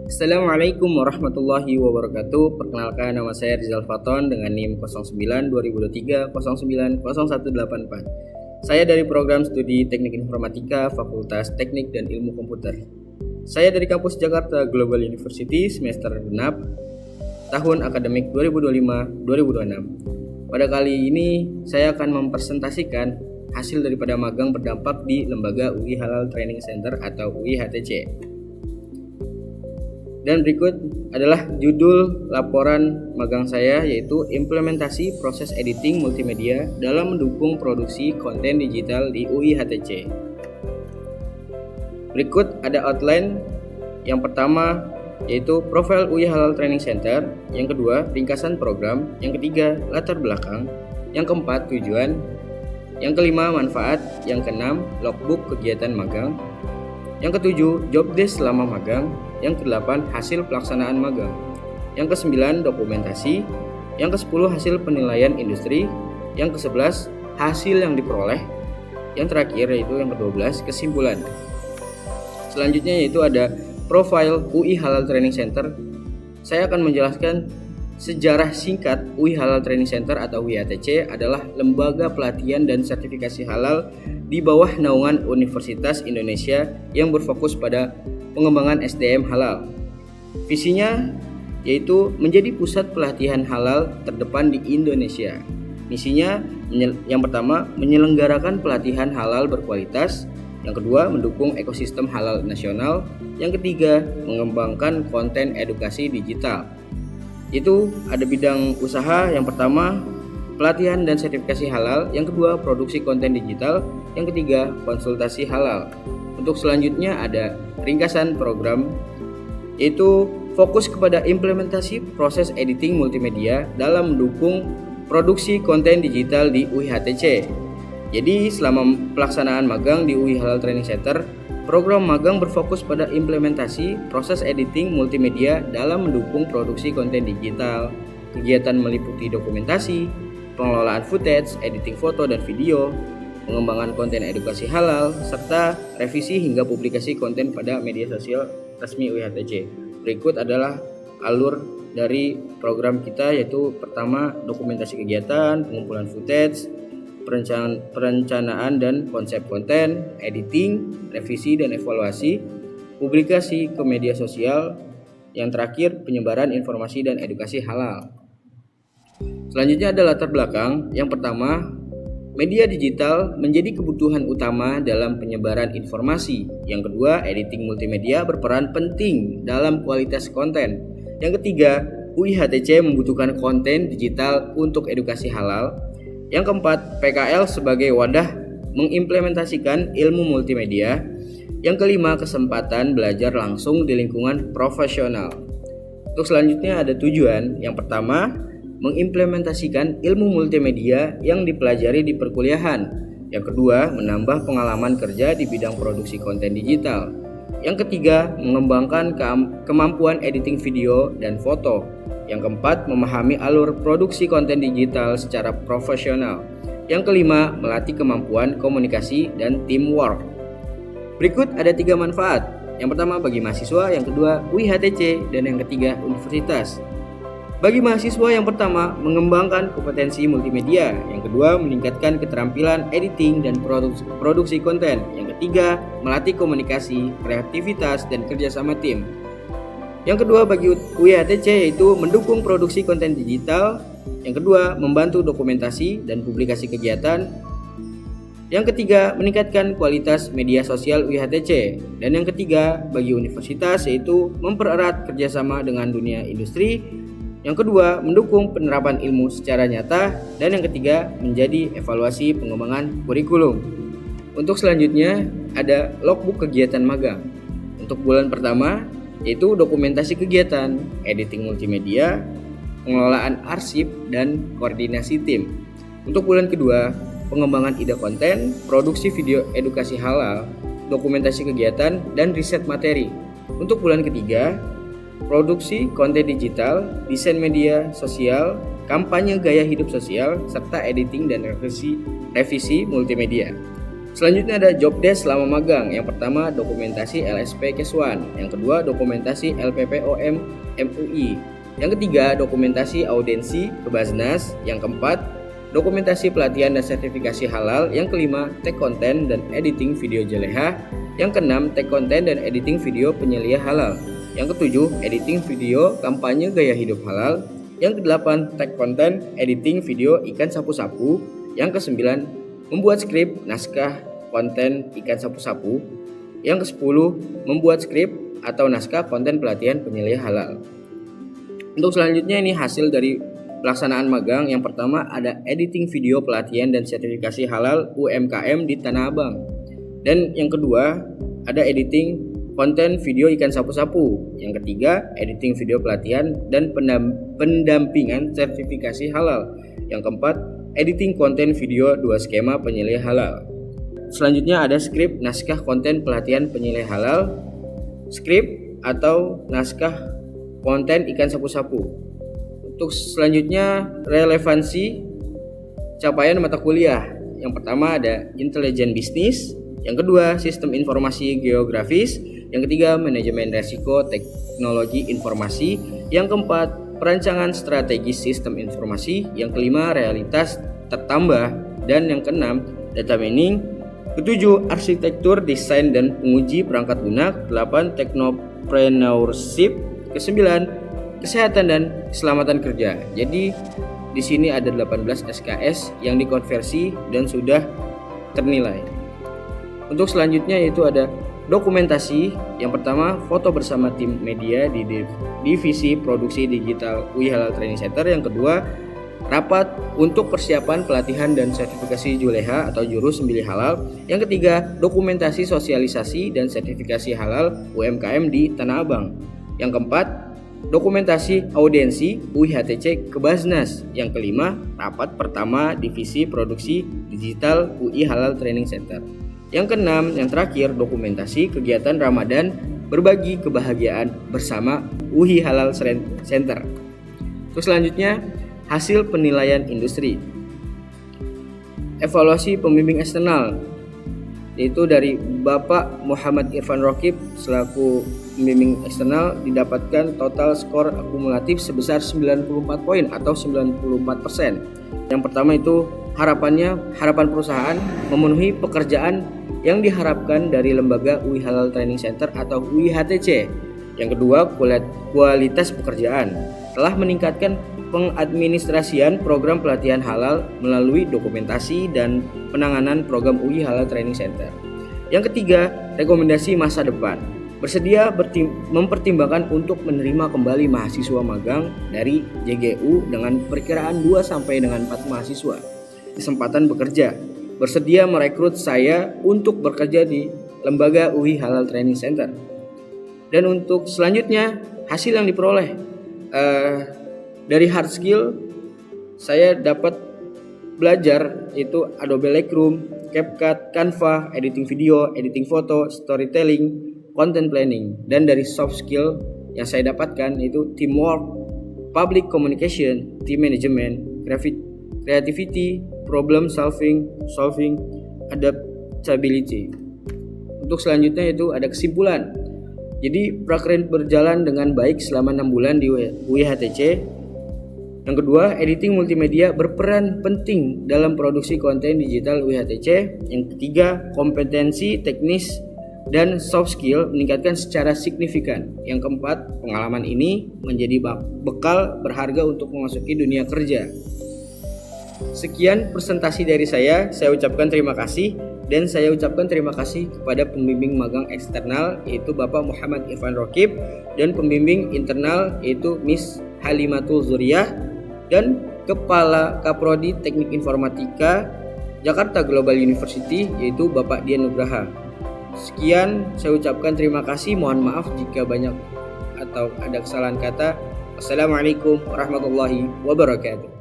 Assalamualaikum warahmatullahi wabarakatuh. Perkenalkan, nama saya Rizal Faton dengan NIM 09-2023-09-0184. Saya dari program studi Teknik Informatika Fakultas Teknik dan Ilmu Komputer. Saya dari kampus Jakarta Global University semester genap tahun akademik 2025-2026. Pada kali ini saya akan mempresentasikan hasil daripada magang berdampak di Lembaga UI Halal Training Center atau UI HTC. Dan berikut adalah judul laporan magang saya, yaitu implementasi proses editing multimedia dalam mendukung produksi konten digital di UI HTC. Berikut ada outline. Yang pertama yaitu profil UI Halal Training Center, yang kedua ringkasan program, yang ketiga latar belakang, yang keempat tujuan, yang kelima manfaat, yang keenam logbook kegiatan magang, yang ketujuh job desk selama magang, yang kedelapan hasil pelaksanaan magang, yang kesembilan dokumentasi, yang kesepuluh hasil penilaian industri, yang kesebelas hasil yang diperoleh, yang terakhir yaitu yang ke-12 kesimpulan. Selanjutnya yaitu ada profil UI Halal Training Center. Saya akan menjelaskan sejarah singkat. UI Halal Training Center atau UI HTC adalah lembaga pelatihan dan sertifikasi halal di bawah naungan Universitas Indonesia yang berfokus pada pengembangan SDM halal. Visinya yaitu menjadi pusat pelatihan halal terdepan di Indonesia. Misinya yang pertama menyelenggarakan pelatihan halal berkualitas, yang kedua mendukung ekosistem halal nasional, yang ketiga mengembangkan konten edukasi digital. Itu ada bidang usaha, yang pertama pelatihan dan sertifikasi halal, yang kedua produksi konten digital, yang ketiga konsultasi halal. Untuk selanjutnya ada ringkasan program, yaitu fokus kepada implementasi proses editing multimedia dalam mendukung produksi konten digital di UI HTC. Jadi selama pelaksanaan magang di UI Halal Training Center, program magang berfokus pada implementasi proses editing multimedia dalam mendukung produksi konten digital. Kegiatan meliputi dokumentasi, pengelolaan footage, editing foto dan video, pengembangan konten edukasi halal, serta revisi hingga publikasi konten pada media sosial resmi UI HTC. Berikut adalah alur dari program kita, yaitu pertama dokumentasi kegiatan, pengumpulan footage, perencanaan dan konsep konten, editing, revisi dan evaluasi, publikasi ke media sosial, yang terakhir penyebaran informasi dan edukasi halal. Selanjutnya ada latar belakang. Yang pertama, media digital menjadi kebutuhan utama dalam penyebaran informasi. Yang kedua, editing multimedia berperan penting dalam kualitas konten. Yang ketiga, UI HTC membutuhkan konten digital untuk edukasi halal. Yang keempat, PKL sebagai wadah mengimplementasikan ilmu multimedia. Yang kelima, kesempatan belajar langsung di lingkungan profesional. Untuk selanjutnya ada tujuan. Yang pertama, mengimplementasikan ilmu multimedia yang dipelajari di perkuliahan. Yang kedua, menambah pengalaman kerja di bidang produksi konten digital. Yang ketiga, mengembangkan kemampuan editing video dan foto. Yang keempat, memahami alur produksi konten digital secara profesional. Yang kelima, melatih kemampuan komunikasi dan teamwork. Berikut ada 3 manfaat. Yang pertama bagi mahasiswa, yang kedua UI HTC, dan yang ketiga universitas. Bagi mahasiswa, yang pertama mengembangkan kompetensi multimedia, yang kedua meningkatkan keterampilan editing dan produksi konten, yang ketiga melatih komunikasi, kreativitas, dan kerjasama tim. Yang kedua bagi UI HTC yaitu mendukung produksi konten digital, yang kedua membantu dokumentasi dan publikasi kegiatan, yang ketiga meningkatkan kualitas media sosial UI HTC, dan yang ketiga bagi universitas yaitu mempererat kerjasama dengan dunia industri, yang kedua mendukung penerapan ilmu secara nyata, dan yang ketiga menjadi evaluasi pengembangan kurikulum. Untuk selanjutnya ada logbook kegiatan magang. Untuk bulan pertama yaitu dokumentasi kegiatan, editing multimedia, pengelolaan arsip, dan koordinasi tim. Untuk bulan kedua, pengembangan ide konten, produksi video edukasi halal, dokumentasi kegiatan, dan riset materi. Untuk bulan ketiga, produksi konten digital, desain media sosial, kampanye gaya hidup sosial, serta editing dan revisi multimedia. Selanjutnya ada job desk selama magang. Yang pertama dokumentasi LSP Kes1, yang kedua dokumentasi LPPOM MUI, yang ketiga dokumentasi audensi ke Basnas, yang keempat dokumentasi pelatihan dan sertifikasi halal, yang kelima tag konten dan editing video Jaleha, yang keenam tag konten dan editing video penyelia halal, yang ketujuh editing video kampanye gaya hidup halal, yang kedelapan tag konten editing video ikan sapu-sapu, yang kesembilan membuat skrip naskah konten ikan sapu-sapu, yang ke-10 membuat skrip atau naskah konten pelatihan penyelia halal. Untuk selanjutnya ini hasil dari pelaksanaan magang. Yang pertama ada editing video pelatihan dan sertifikasi halal UMKM di Tanah Abang. Dan yang kedua ada editing konten video ikan sapu-sapu. Yang ketiga editing video pelatihan dan pendampingan sertifikasi halal. Yang keempat editing konten video 2 skema penyelia halal. Selanjutnya ada skrip naskah konten pelatihan penyelia halal, skrip atau naskah konten ikan sapu-sapu. Untuk selanjutnya relevansi capaian mata kuliah. Yang pertama ada intelijen bisnis, yang kedua sistem informasi geografis, yang ketiga manajemen resiko teknologi informasi, yang keempat perancangan strategis sistem informasi, yang kelima realitas tertambah, dan yang keenam data mining, ketujuh arsitektur desain dan penguji perangkat lunak, 8 technopreneurship, ke-9 kesehatan dan keselamatan kerja. Jadi di sini ada 18 SKS yang dikonversi dan sudah ternilai. Untuk selanjutnya yaitu ada dokumentasi. Yang pertama foto bersama tim media di divisi produksi digital UI Halal Training Center. Yang kedua rapat untuk persiapan pelatihan dan sertifikasi Juleha atau juru sembelih halal. Yang ketiga dokumentasi sosialisasi dan sertifikasi halal UMKM di Tanah Abang. Yang keempat dokumentasi audensi UI HTC ke Basnas. Yang kelima rapat pertama divisi produksi digital UI Halal Training Center. Yang keenam, yang terakhir, dokumentasi kegiatan Ramadan berbagi kebahagiaan bersama UI Halal Center. Terus selanjutnya, hasil penilaian industri. Evaluasi pembimbing eksternal, yaitu dari Bapak Muhammad Irfan Rokib selaku pembimbing eksternal didapatkan total skor akumulatif sebesar 94 poin atau 94%. Yang pertama itu harapan perusahaan memenuhi pekerjaan yang diharapkan dari lembaga UI Halal Training Center atau UI HTC. Yang kedua, kualitas pekerjaan telah meningkatkan pengadministrasian program pelatihan halal melalui dokumentasi dan penanganan program UI Halal Training Center. Yang ketiga, rekomendasi masa depan bersedia mempertimbangkan untuk menerima kembali mahasiswa magang dari JGU dengan perkiraan 2 sampai dengan 4 mahasiswa. Kesempatan bekerja bersedia merekrut saya untuk bekerja di lembaga UI Halal Training Center. Dan untuk selanjutnya hasil yang diperoleh dari hard skill saya dapat belajar itu Adobe Lightroom, CapCut, Canva, editing video, editing foto, storytelling, content planning. Dan dari soft skill yang saya dapatkan itu teamwork, public communication, team management, creativity, problem solving, adaptability. Untuk selanjutnya itu ada kesimpulan. Jadi prakerja berjalan dengan baik selama 6 bulan di UI HTC. Yang kedua, editing multimedia berperan penting dalam produksi konten digital UI HTC. Yang ketiga, kompetensi teknis dan soft skill meningkatkan secara signifikan. Yang keempat, pengalaman ini menjadi bekal berharga untuk memasuki dunia kerja. Sekian presentasi dari saya ucapkan terima kasih. Dan saya ucapkan terima kasih kepada pembimbing magang eksternal yaitu Bapak Muhammad Irfan Rokib dan pembimbing internal yaitu Miss Halimatul Zuriyah dan Kepala Kaprodi Teknik Informatika Jakarta Global University yaitu Bapak Dian Nugraha. Sekian saya ucapkan terima kasih, mohon maaf jika banyak atau ada kesalahan kata. Wassalamualaikum warahmatullahi wabarakatuh.